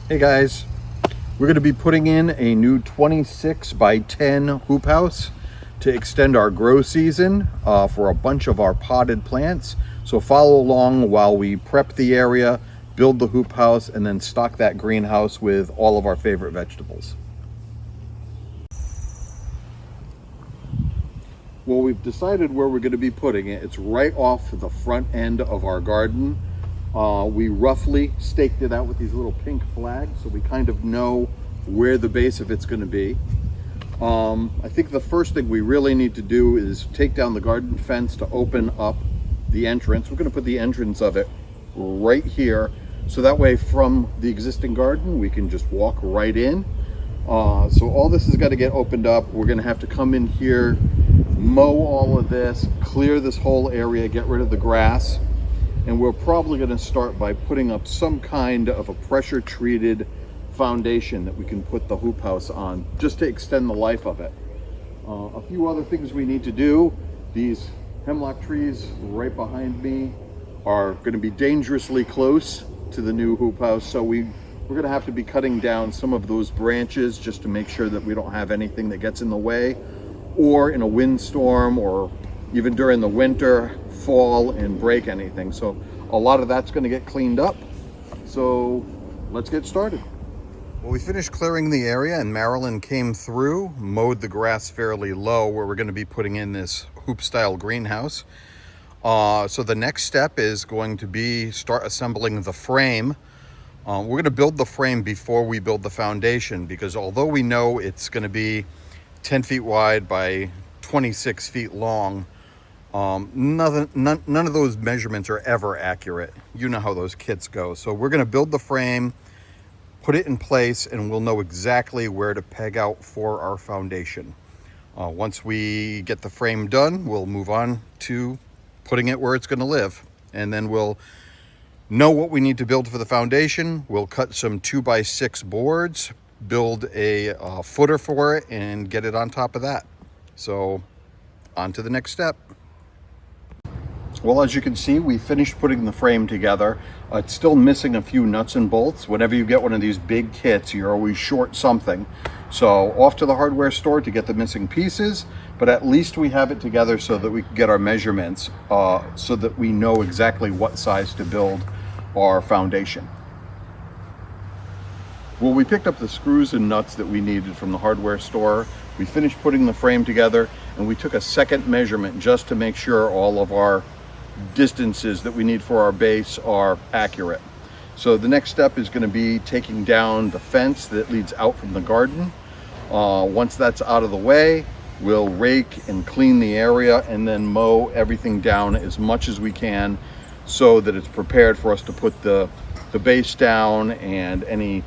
Hey guys, we're going to be putting in a new 26 by 10 hoop house to extend our grow season for a bunch of our potted plants. So follow along while we prep the area, build the hoop house, and then stock that greenhouse with all of our favorite vegetables. Well, we've decided where we're going to be putting it. It's right off the front end of our garden. We roughly staked it out with these little pink flags, so we kind of know where the base of it's going to be. I think the first thing we really need to do is take down the garden fence to open up the entrance. We're going to put the entrance of it right here, so that way from the existing garden we can just walk right in. So all this has got to get opened up. We're going to have to come in here, mow all of this, clear this whole area, get rid of the grass. And we're probably going to start by putting up some kind of a pressure treated foundation that we can put the hoop house on, just to extend the life of it. A few other things we need to do. These hemlock trees right behind me are going to be dangerously close to the new hoop house, so we're going to have to be cutting down some of those branches just to make sure that we don't have anything that gets in the way, or in a windstorm or even during the winter fall and break anything. So a lot of that's going to get cleaned up. So let's get started. Well, we finished clearing the area and Marilyn came through, mowed the grass fairly low where we're going to be putting in this hoop style greenhouse. So the next step is going to be start assembling the frame. We're going to build the frame before we build the foundation, because although we know it's going to be 10 feet wide by 26 feet long, none of those measurements are ever accurate. You know how those kits go. So we're going to build the frame, put it in place, and we'll know exactly where to peg out for our foundation. Once we get the frame done, we'll move on to putting it where it's going to live, and then we'll know what we need to build for the foundation. We'll cut some 2x6 boards, build a footer for it, and get it on top of that. So on to the next step. Well, as you can see, we finished putting the frame together. It's still missing a few nuts and bolts. Whenever you get one of these big kits, you're always short something. So off to the hardware store to get the missing pieces, but at least we have it together so that we can get our measurements, so that we know exactly what size to build our foundation. Well, we picked up the screws and nuts that we needed from the hardware store. We finished putting the frame together, and we took a second measurement just to make sure all of our distances that we need for our base are accurate. So the next step is going to be taking down the fence that leads out from the garden. Once that's out of the way, we'll rake and clean the area and then mow everything down as much as we can so that it's prepared for us to put the base down and any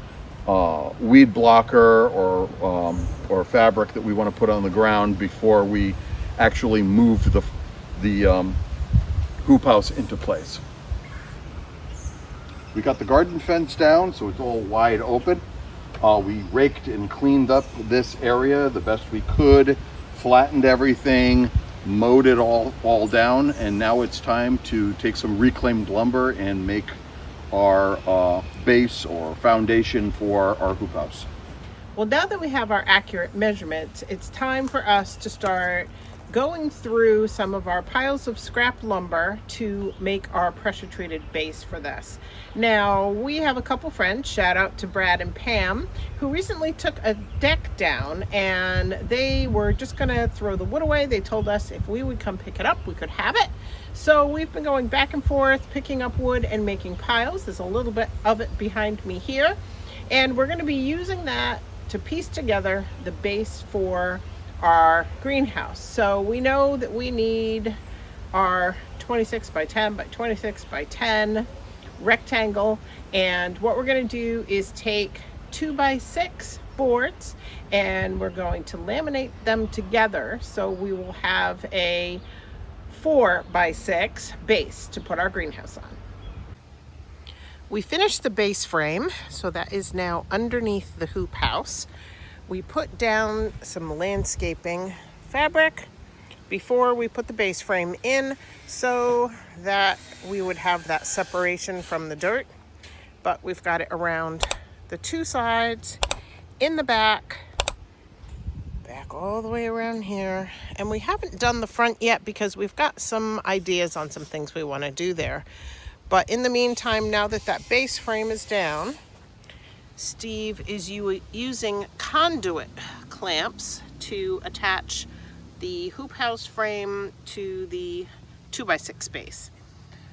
weed blocker or fabric that we want to put on the ground before we actually move the hoop house into place. We got the garden fence down so it's all wide open. We raked and cleaned up this area the best we could, flattened everything, mowed it all down, and now it's time to take some reclaimed lumber and make our base or foundation for our hoop house. Well, now that we have our accurate measurements, it's time for us to start going through some of our piles of scrap lumber to make our pressure treated base for this. Now, we have a couple friends, shout out to Brad and Pam, who recently took a deck down and they were just gonna throw the wood away. They told us if we would come pick it up, we could have it. So we've been going back and forth, picking up wood and making piles. There's a little bit of it behind me here. And we're gonna be using that to piece together the base for our greenhouse. So we know that we need our 26 by 10 by 26 by 10 rectangle, and what we're going to do is take 2x6 boards and we're going to laminate them together so we will have a 4x6 base to put our greenhouse on. We finished the base frame, so that is now underneath the hoop house. We put down some landscaping fabric before we put the base frame in so that we would have that separation from the dirt, but we've got it around the two sides, in the back all the way around here. And we haven't done the front yet because we've got some ideas on some things we want to do there. But in the meantime, now that that base frame is down, Steve is using conduit clamps to attach the hoop house frame to the 2x6 base.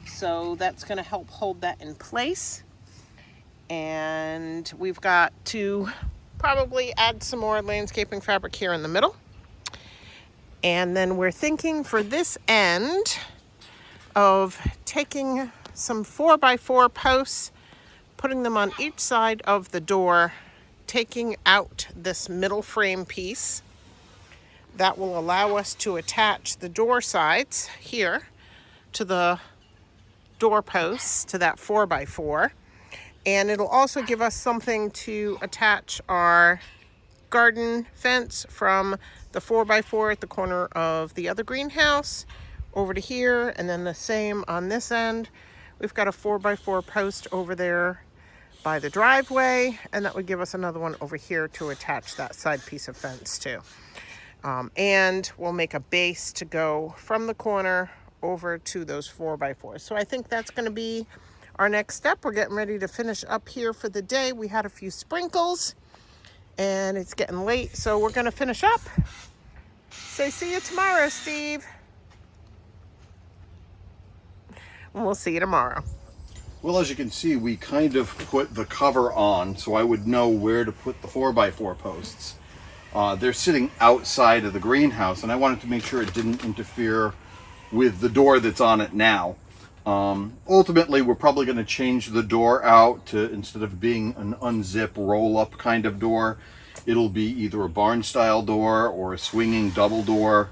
So that's going to help hold that in place. And we've got to probably add some more landscaping fabric here in the middle. And then we're thinking for this end of taking some 4x4 posts, putting them on each side of the door, taking out this middle frame piece. That will allow us to attach the door sides here to the door posts, to that 4x4. And it'll also give us something to attach our garden fence from the 4x4 at the corner of the other greenhouse over to here, and then the same on this end. We've got a 4x4 post over there by the driveway, and that would give us another one over here to attach that side piece of fence to. And we'll make a base to go from the corner over to those 4x4s. So I think that's going to be our next step. We're getting ready to finish up here for the day. We had a few sprinkles and it's getting late, so we're going to finish up. Say see you tomorrow, Steve. And we'll see you tomorrow. Well, as you can see, we kind of put the cover on so I would know where to put the 4x4 posts. They're sitting outside of the greenhouse, and I wanted to make sure it didn't interfere with the door that's on it now. Ultimately, we're probably going to change the door out to, instead of being an unzip roll-up kind of door, it'll be either a barn-style door or a swinging double door.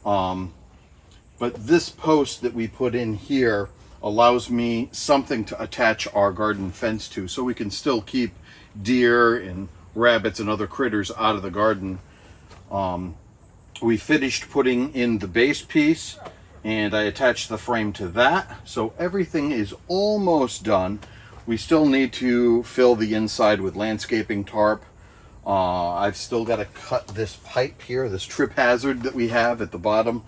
But this post that we put in here allows me something to attach our garden fence to, so we can still keep deer and rabbits and other critters out of the garden. We finished putting in the base piece, and I attached the frame to that, so everything is almost done. We still need to fill the inside with landscaping tarp. I've still got to cut this pipe here, this trip hazard that we have at the bottom,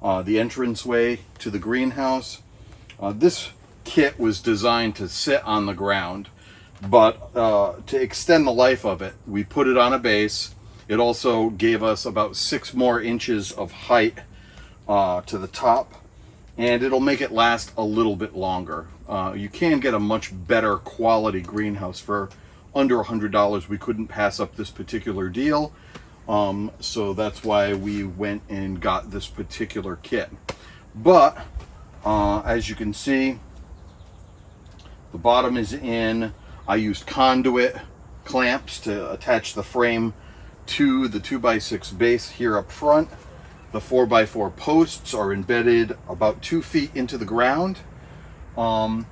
the entranceway to the greenhouse. This kit was designed to sit on the ground, but to extend the life of it, we put it on a base. It also gave us about 6 more inches of height to the top, and it'll make it last a little bit longer. You can get a much better quality greenhouse for under $100. We couldn't pass up this particular deal, so that's why we went and got this particular kit. But as you can see, the bottom is in. I used conduit clamps to attach the frame to the 2x6 base here up front. The 4x4 posts are embedded about 2 feet into the ground. One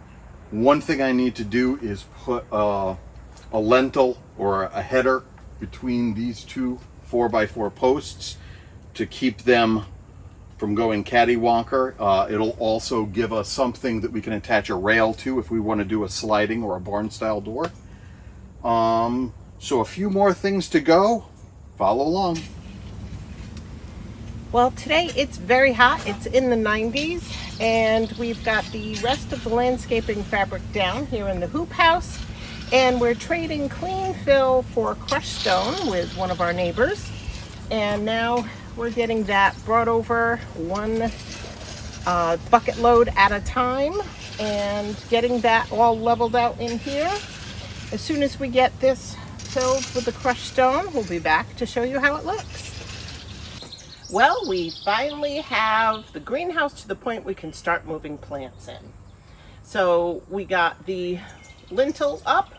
thing I need to do is put a lentil or a header between these two 4x4 posts to keep them from going cattywonker. It'll also give us something that we can attach a rail to if we want to do a sliding or a barn style door. So a few more things to go. Follow along. Well, today it's very hot. It's in the 90s, and we've got the rest of the landscaping fabric down here in the hoop house, and we're trading clean fill for crushed stone with one of our neighbors. And now we're getting that brought over one bucket load at a time and getting that all leveled out in here. As soon as we get this filled with the crushed stone, we'll be back to show you how it looks. Well, we finally have the greenhouse to the point we can start moving plants in. So we got the lintel up.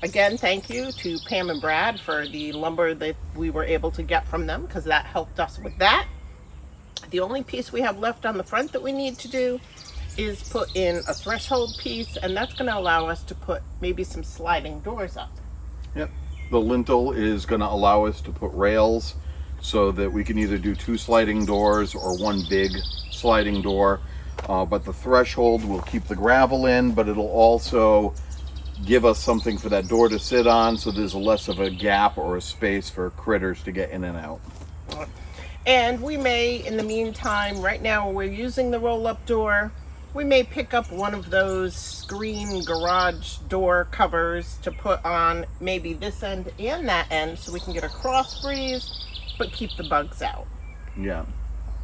Again, thank you to Pam and Brad for the lumber that we were able to get from them, because that helped us with that. The only piece we have left on the front that we need to do is put in a threshold piece, and that's going to allow us to put maybe some sliding doors up. Yep, the lintel is going to allow us to put rails so that we can either do 2 sliding doors or 1 big sliding door. But the threshold will keep the gravel in, but it'll also give us something for that door to sit on, so there's less of a gap or a space for critters to get in and out. And we may, in the meantime, right now we're using the roll-up door, we may pick up one of those screen garage door covers to put on maybe this end and that end, so we can get a cross breeze, but keep the bugs out. Yeah.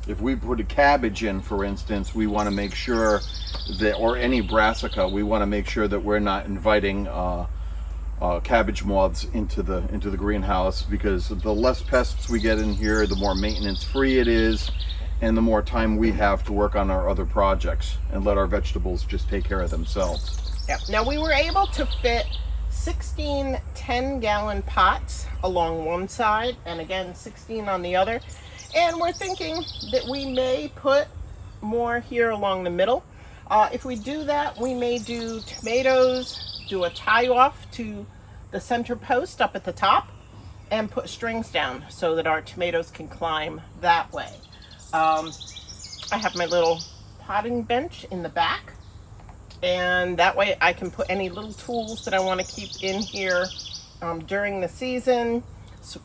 If we put a cabbage in, for instance, we want to make sure that, or any brassica, we want to make sure that we're not inviting cabbage moths into the greenhouse, because the less pests we get in here, the more maintenance free it is, and the more time we have to work on our other projects and let our vegetables just take care of themselves. Yep. Now we were able to fit 16 10-gallon pots along one side and again 16 on the other. And we're thinking that we may put more here along the middle. If we do that, we may do tomatoes, do a tie off to the center post up at the top, and put strings down so that our tomatoes can climb that way. I have my little potting bench in the back, and that way I can put any little tools that I want to keep in here during the season,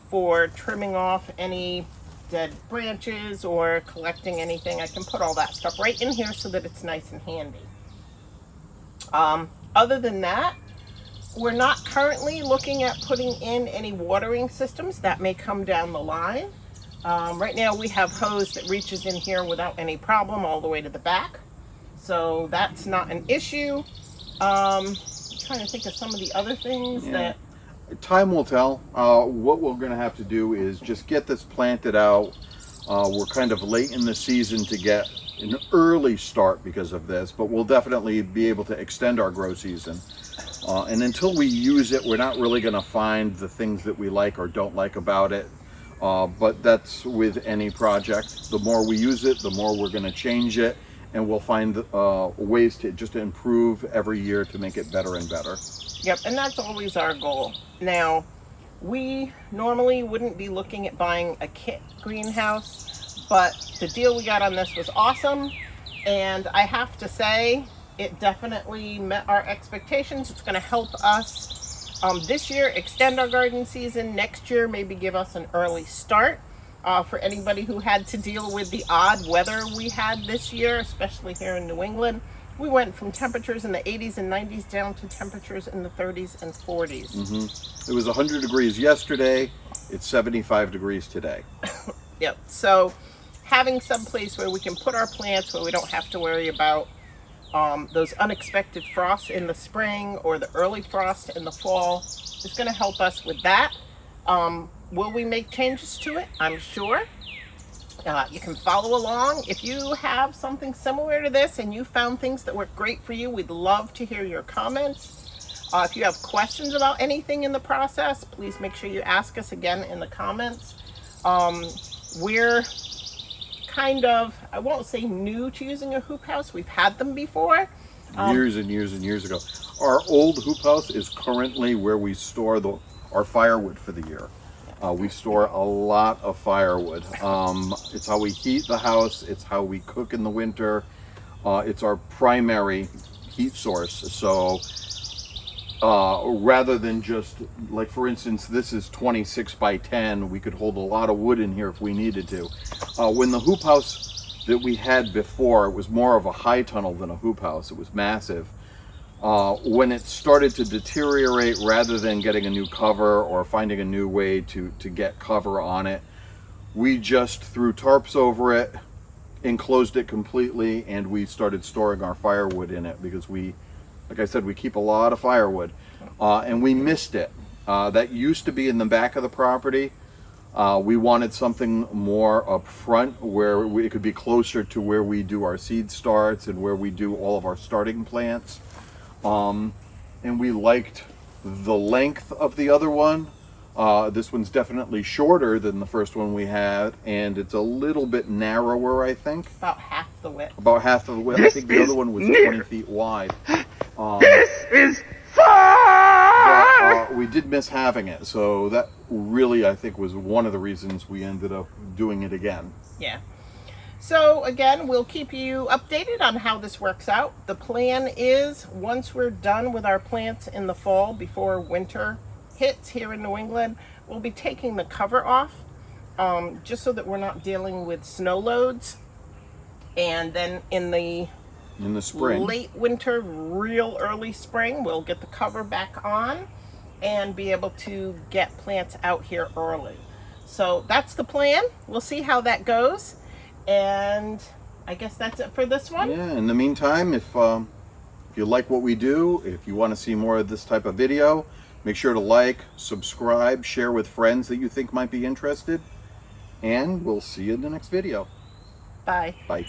for trimming off any dead branches or collecting anything. I can put all that stuff right in here so that it's nice and handy. Other than that, we're not currently looking at putting in any watering systems. That may come down the line. Right now we have hose that reaches in here without any problem all the way to the back, so that's not an issue. I'm trying to think of some of the other things that time will tell. What we're going to have to do is just get this planted out. We're kind of late in the season to get an early start because of this, but we'll definitely be able to extend our grow season. And until we use it, we're not really going to find the things that we like or don't like about it. But that's with any project. The more we use it, the more we're going to change it, and we'll find ways to just improve every year to make it better and better. Yep, and that's always our goal. Now, we normally wouldn't be looking at buying a kit greenhouse, but the deal we got on this was awesome, and I have to say, it definitely met our expectations. It's going to help us this year extend our garden season. Next year, maybe give us an early start. For anybody who had to deal with the odd weather we had this year, especially here in New England. We went from temperatures in the 80s and 90s down to temperatures in the 30s and 40s. It was 100 degrees yesterday. It's 75 degrees today. Yep. So having some place where we can put our plants, where we don't have to worry about those unexpected frosts in the spring or the early frost in the fall, is going to help us with that. Will we make changes to it? I'm sure. You can follow along. If you have something similar to this and you found things that work great for you, we'd love to hear your comments. If you have questions about anything in the process, please make sure you ask us again in the comments. We're kind of, I won't say new to using a hoop house. We've had them before. Years and years and years ago. Our old hoop house is currently where we store our firewood for the year. We store a lot of firewood. It's how we heat the house. It's how we cook in the winter. It's our primary heat source. So rather than just, like for instance, this is 26 by 10, we could hold a lot of wood in here if we needed to. When the hoop house that we had before, it was more of a high tunnel than a hoop house. It was massive. When it started to deteriorate, rather than getting a new cover or finding a new way to get cover on it, we just threw tarps over it, enclosed it completely, and we started storing our firewood in it, because we, like I said, we keep a lot of firewood, and we missed it. That used to be in the back of the property. We wanted something more up front, where it could be closer to where we do our seed starts and where we do all of our starting plants. And we liked the length of the other one. This one's definitely shorter than the first one we had, and it's a little bit narrower, I think. About half the width. About half the width. I think the other one was 20 feet wide. This is fun! But we did miss having it, so that really, I think, was one of the reasons we ended up doing it again. Yeah. So again, we'll keep you updated on how this works out. The plan is once we're done with our plants in the fall before winter hits here in New England, we'll be taking the cover off just so that we're not dealing with snow loads. And then in the spring, late winter, real early spring, we'll get the cover back on and be able to get plants out here early. So that's the plan. We'll see how that goes. And I guess that's it for this one. Yeah, in the meantime, if you like what we do, if you want to see more of this type of video, make sure to like, subscribe, share with friends that you think might be interested, and we'll see you in the next video. Bye. Bye.